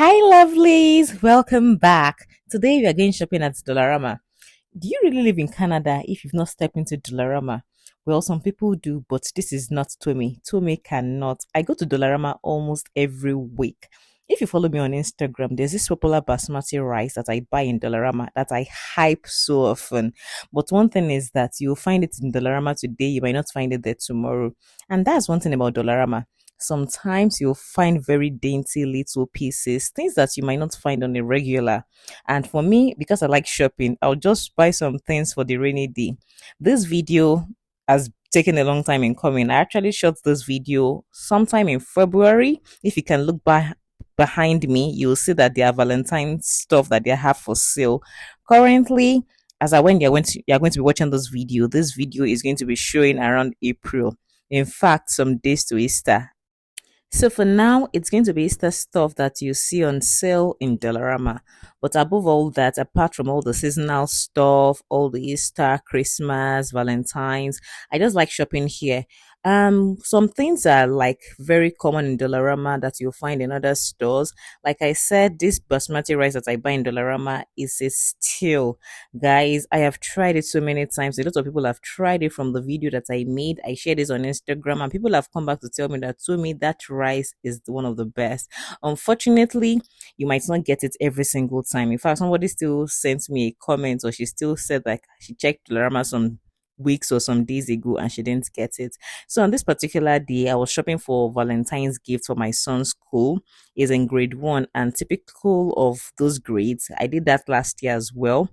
Hi, lovelies. Welcome back. Today we are going shopping at Dollarama. Do you really live in Canada if you've not stepped into Dollarama? Well, some people do, but this is not Tommy. Tommy cannot. I go to Dollarama almost every week. If you follow me on Instagram, there's this popular basmati rice that I buy in Dollarama that I hype so often. But one thing is that you'll find it in Dollarama today, you might not find it there tomorrow. And that's one thing about Dollarama. Sometimes you'll find very dainty little pieces, things that you might not find on a regular. And for me, because I like shopping, I'll just buy some things for the rainy day. This video has taken a long time in coming. I actually shot this video sometime in February. If you can look back behind me, you'll see that there are Valentine's stuff that they have for sale. Currently, as I when you're going to be watching this video is going to be showing around April. In fact, some days to Easter. So for now, it's going to be Easter stuff that you see on sale in Dollarama. But above all that, apart from all the seasonal stuff, all the Easter, Christmas, Valentine's, I just like shopping here. Some things are like very common in Dollarama that you'll find in other stores. Like I said, this basmati rice that I buy in Dollarama is a steal. Guys, I have tried it so many times. A lot of people have tried it from the video that I made. I shared this on Instagram, and people have come back to tell me that to me that rice is one of the best. Unfortunately, you might not get it every single time. In fact, somebody still sent me a comment, or she still said like she checked Dollarama some weeks or some days ago and she didn't get it. So on this particular day, I was shopping for Valentine's gift for my son's school. He's in grade one, and typical of those grades, I did that last year as well.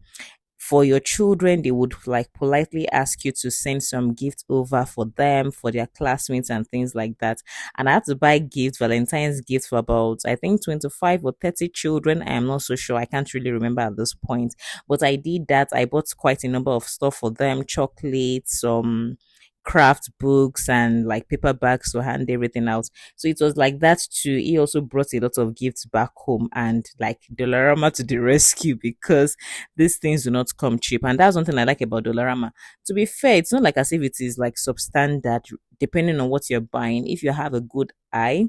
For your children, they would like politely ask you to send some gifts over for them, for their classmates and things like that. And I had to buy gifts, Valentine's gifts for about I think 25 or 30 children. I am not so sure. I can't really remember at this point. But I did that. I bought quite a number of stuff for them, chocolates, some craft books and like paper bags to hand everything out. So it was like that too. He also brought a lot of gifts back home, and like Dollarama to the rescue, because these things do not come cheap. And that's one thing I like about Dollarama. To be fair, it's not like as if it is like substandard, depending on what you're buying. If you have a good eye,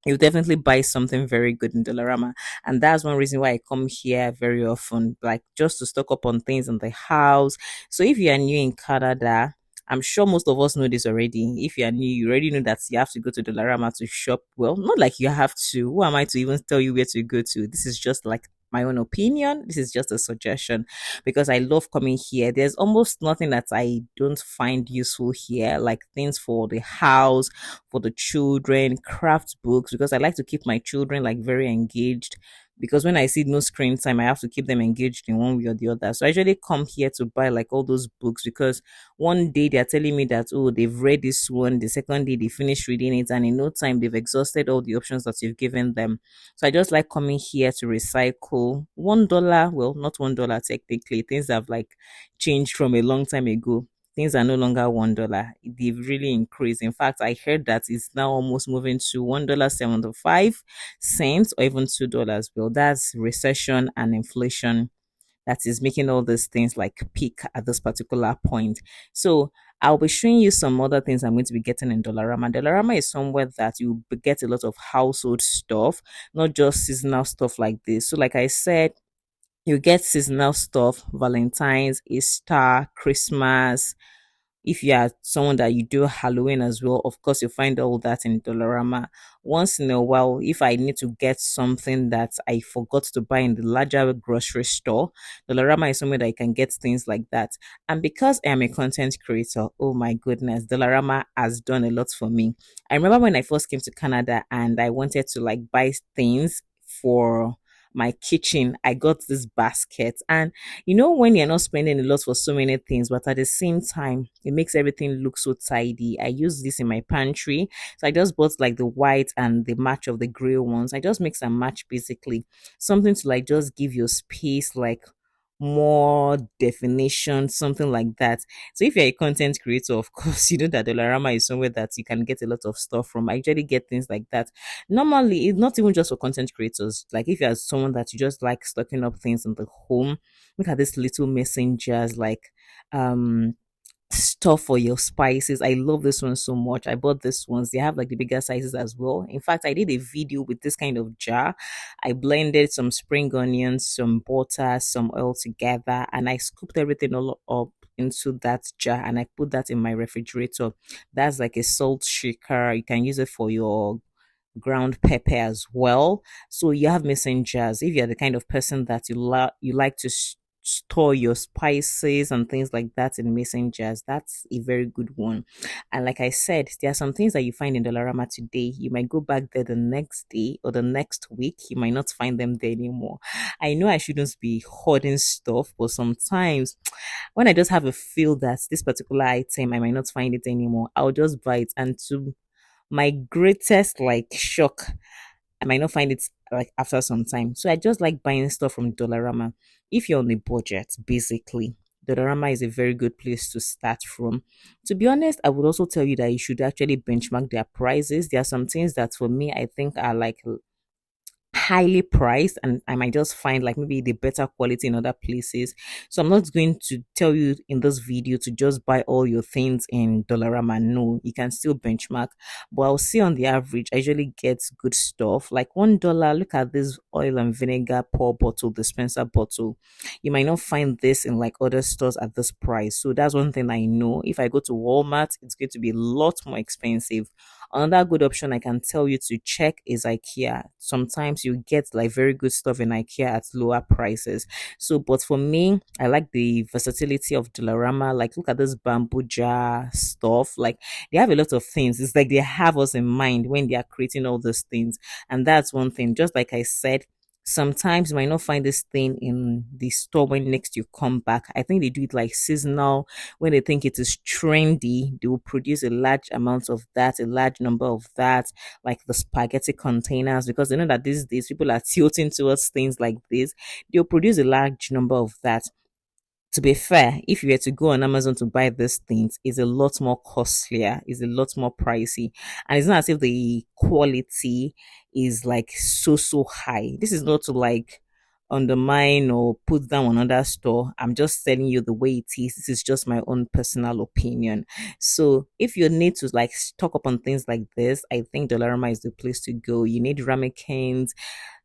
you definitely buy something very good in Dollarama. And that's one reason why I come here very often, like just to stock up on things in the house. So if you are new in Canada, I'm sure most of us know this already. If you are new, you already know that you have to go to Dollarama to shop. Well, not like you have to. Who am I to even tell you where to go to? This is just like my own opinion. This is just a suggestion because I love coming here. There's almost nothing that I don't find useful here, like things for the house, for the children, craft books, because I like to keep my children like very engaged. Because when I see no screen time, I have to keep them engaged in one way or the other. So I usually come here to buy like all those books, because one day they're telling me that, oh, they've read this one, the second day they finish reading it, and in no time they've exhausted all the options that you've given them. So I just like coming here to recycle. $1, well, not $1 technically. Things have like changed from a long time ago. Things are no longer $1. They've really increased. In fact, I heard that it's now almost moving to $1.75 or even $2. Well, that's recession and inflation that is making all these things like peak at this particular point. So I'll be showing you some other things I'm going to be getting in Dollarama. Dollarama is somewhere that you get a lot of household stuff, not just seasonal stuff like this. So like I said, you get seasonal stuff, Valentine's, Easter, Christmas. If you are someone that you do Halloween as well, of course you find all that in Dollarama. Once in a while, if I need to get something that I forgot to buy in the larger grocery store, Dollarama is somewhere that I can get things like that. And because I am a content creator, oh my goodness, Dollarama has done a lot for me. I remember when I first came to Canada and I wanted to like buy things for my kitchen. I got this basket, and when you're not spending a lot for so many things, but at the same time it makes everything look so tidy. I use this in my pantry, so I just bought like the white and the match of the gray ones. I just mix and match, basically something to like just give your space like more definition, something like that. So if you're a content creator, of course, you know that Dollarama is somewhere that you can get a lot of stuff from. I usually get things like that. Normally, it's not even just for content creators. Like if you're someone that you just like stocking up things in the home, look at these little messengers like um stuff for your spices. I love this one so much. I bought this ones. They have like the bigger sizes as well. In fact, I did a video with this kind of jar. I blended some spring onions, some butter, some oil together, and I scooped everything all up into that jar and I put that in my refrigerator. That's like a salt shaker. You can use it for your ground pepper as well. So you have messengers. If you're the kind of person that you like to store your spices and things like that in messengers, that's a very good one. And like I said, there are some things that you find in Dollarama today. You might go back there the next day or the next week. You might not find them there anymore. I know I shouldn't be hoarding stuff, but sometimes when I just have a feel that this particular item I might not find it anymore, I'll just buy it. And to my greatest like shock, I might not find it like after some time. So I just like buying stuff from Dollarama. If you're on a budget, basically, Dollarama is a very good place to start from. To be honest, I would also tell you that you should actually benchmark their prices. There are some things that for me I think are like highly priced and I might just find like maybe the better quality in other places. So I'm not going to tell you in this video to just buy all your things in Dollarama. No, you can still benchmark. But I'll see on the average, I usually get good stuff. Like $1, look at this oil and vinegar pour bottle, dispenser bottle. You might not find this in like other stores at this price. So that's one thing I know. If I go to Walmart, it's going to be a lot more expensive. Another good option I can tell you to check is IKEA. Sometimes you get like very good stuff in IKEA at lower prices. So, but for me, I like the versatility of Dollarama. Like, look at this bamboo jar stuff. Like, they have a lot of things. It's like they have us in mind when they are creating all those things. And that's one thing. Just like I said, sometimes you might not find this thing in the store when next you come back. I think they do it like seasonal. When they think it is trendy, they will produce a large amount of that, a large number of that, like the spaghetti containers, because they know that these days people are tilting towards things like this. They'll produce a large number of that. To be fair, if you were to go on Amazon to buy these things, it's a lot more costlier, it's a lot more pricey, and it's not as if the quality is like so high. This is not to like undermine or put down another store. I'm just telling you the way it is. This is just my own personal opinion. So if you need to like stock up on things like this, I think Dollarama is the place to go. You need ramekins,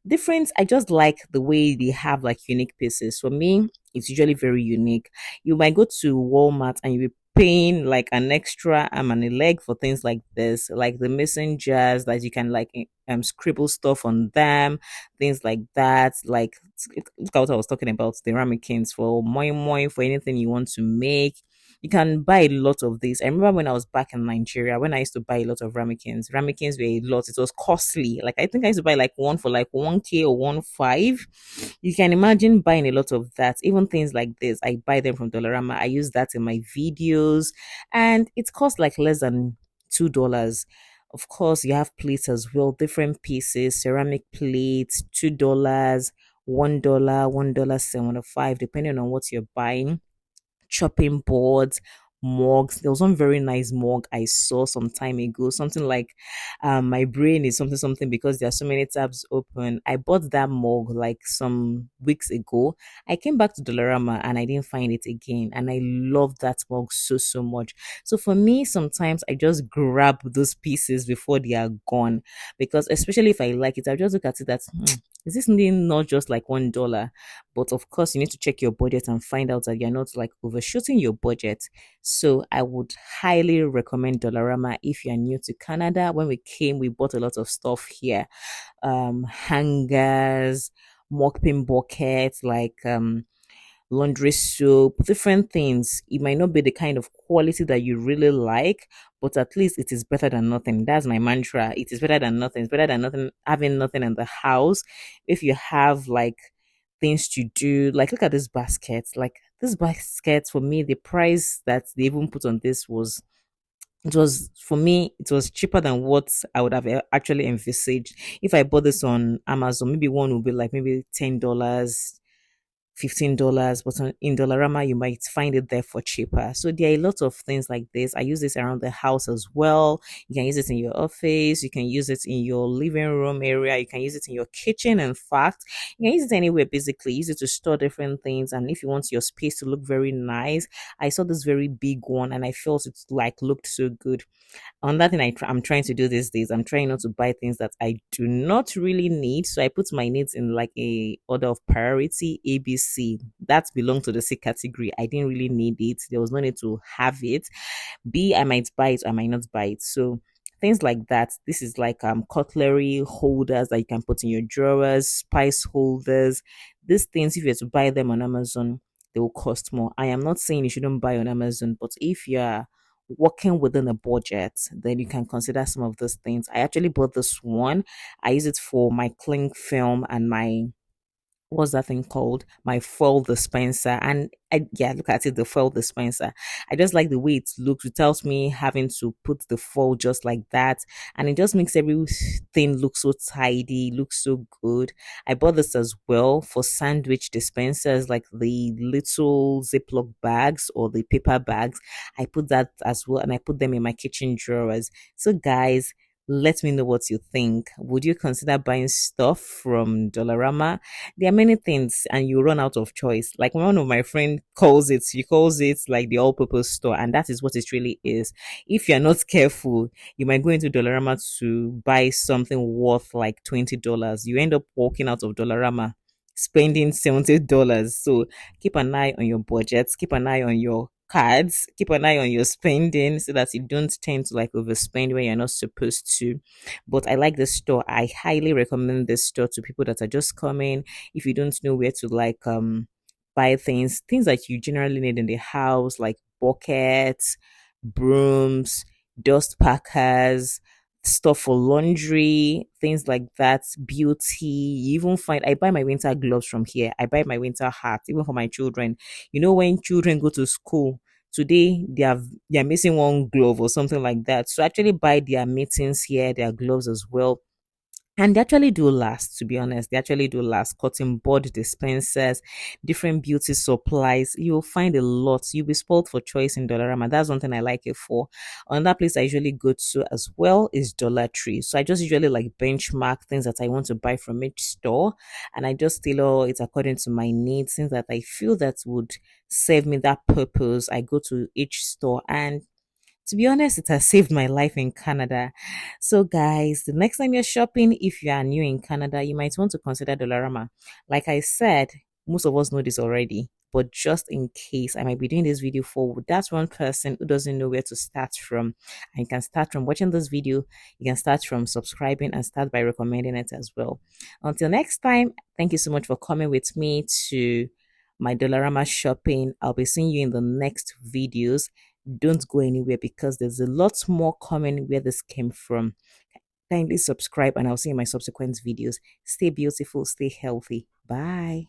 different. I just like the way they have like unique pieces. For me, it's usually very unique. You might go to Walmart and you'll be paying like an extra arm and a leg for things like this, like the messengers that you can like scribble stuff on them, things like that. Like look at what I was talking about, the ramekins for moi moi, for anything you want to make. You can buy a lot of these. I remember when I was back in Nigeria, when I used to buy a lot of ramekins. Ramekins were a lot. It was costly. Like I think I used to buy like one for like 1K or 1.5. You can imagine buying a lot of that. Even things like this, I buy them from Dollarama. I use that in my videos, and it costs like less than $2. Of course, you have plates as well, different pieces, ceramic plates, $2, $1, $1.75, depending on what you're buying, chopping boards, mugs. There was one very nice mug I saw some time ago. Something like my brain is something because there are so many tabs open. I bought that mug like some weeks ago. I came back to Dollarama and I didn't find it again. And I love that mug so much. So for me, sometimes I just grab those pieces before they are gone. Because especially if I like it, I just look at it that is this thing not just like $1? But of course, you need to check your budget and find out that you're not like overshooting your budget. So I would highly recommend Dollarama if you're new to Canada. When we came, we bought a lot of stuff here. Hangers, mopping buckets, like laundry soap, different things. It might not be the kind of quality that you really like, but at least it is better than nothing. That's my mantra. It is better than nothing. It's better than nothing having nothing in the house. If you have like things to do, like look at this basket. Like this basket for me, the price that they even put on this was, it was for me, it was cheaper than what I would have actually envisaged. If I bought this on Amazon, maybe one would be like maybe $10, $15, but in Dollarama, you might find it there for cheaper. So there are a lot of things like this. I use this around the house as well. You can use it in your office. You can use it in your living room area. You can use it in your kitchen. In fact, you can use it anywhere basically. Use it to store different things. And if you want your space to look very nice, I saw this very big one and I felt it like looked so good. Another thing I'm trying to do these days, I'm trying not to buy things that I do not really need. So I put my needs in like a order of priority, ABC. That belonged to the C category. I didn't really need it. There was no need to have it. B, I might buy it, I might not buy it. So things like that. This is like cutlery holders that you can put in your drawers, spice holders. These things, if you were to buy them on Amazon, they will cost more. I am not saying you shouldn't buy on Amazon, but if you're working within a budget, then you can consider some of those things. I actually bought this one. I use it for my cling film and my, what's that thing called? My foil dispenser. And yeah, look at it, the foil dispenser. I just like the way it looks without me having to put the foil just like that. And it just makes everything look so tidy, look so good. I bought this as well for sandwich dispensers, like the little Ziploc bags or the paper bags. I put that as well and I put them in my kitchen drawers. So, guys, let me know what you think. Would you consider buying stuff from Dollarama? There are many things and you run out of choice. Like one of my friend calls it, she calls it like the all-purpose store, and that is what it really is. If you're not careful, you might go into Dollarama to buy something worth like $20. You end up walking out of Dollarama spending $70. So keep an eye on your budgets, keep an eye on your cards, keep an eye on your spending so that you don't tend to like overspend when you're not supposed to. But I like this store. I highly recommend this store to people that are just coming. If you don't know where to like buy things that you generally need in the house, like buckets, brooms, dust packers, stuff for laundry, things like that, beauty. You even find I buy my winter gloves from here. I buy my winter hat, even for my children. You know, when children go to school, today they are missing one glove or something like that. So actually buy their mittens here, their gloves as well, and they actually do last, to be honest. They actually do last. Cotton board dispensers, different beauty supplies. You'll find a lot. You'll be spoiled for choice in Dollarama. That's one thing I like it for. Another place I usually go to as well is Dollar Tree. So I just usually like benchmark things that I want to buy from each store. And I just tailor it according to my needs, things that I feel that would serve me that purpose. I go to each store and to be honest, it has saved my life in Canada. So, guys, the next time you're shopping, if you are new in Canada, you might want to consider Dollarama. Like I said, most of us know this already, but just in case, I might be doing this video for that one person who doesn't know where to start from. And you can start from watching this video, you can start from subscribing and start by recommending it as well. Until next time, thank you so much for coming with me to my Dollarama shopping. I'll be seeing you in the next videos. Don't go anywhere because there's a lot more coming where this came from. Kindly subscribe and I'll see you in my subsequent videos. Stay beautiful, stay healthy. Bye.